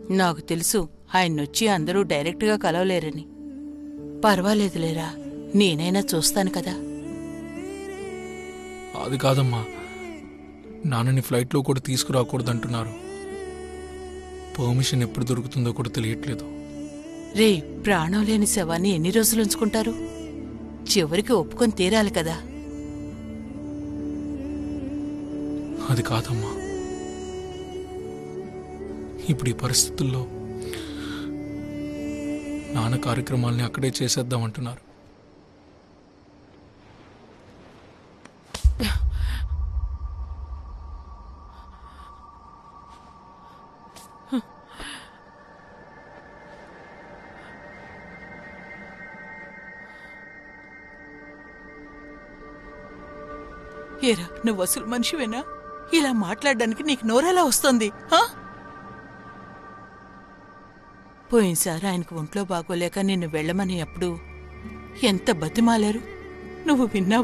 నాకు తెలుసు ఆయన్నొచ్చి అందరూ డైరెక్ట్గా కలవలేరని. పర్వాలేదులేరా, నేనైనా చూస్తాను కదా. అది కాదమ్మా, నాన్నని ఫ్లైట్లో కూడా తీసుకురాకూడదంటున్నారు. పర్మిషన్ ఎప్పుడు దొరుకుతుందో కూడా తెలియట్లేదు. రే, ప్రాణం లేని శవాన్ని ఎన్ని రోజులు ఉంచుకుంటారు? చివరికి ఒప్పుకొని తీరాలి కదా. అది కాదమ్మా, ఇప్పుడు ఈ పరిస్థితుల్లో నాన్న కార్యక్రమాల్ని అక్కడే చేసేద్దామంటున్నారు. ఏరా, నువ్వు అసలు మనిషివేనా? ఇలా మాట్లాడడానికి నీకు నోరెలా వస్తుంది? పోయినసారి ఆయనకు ఒంట్లో బాగోలేక నిన్ను వెళ్ళమని అప్పుడు ఎంత బతిమాలారు, నువ్వు విన్నావా?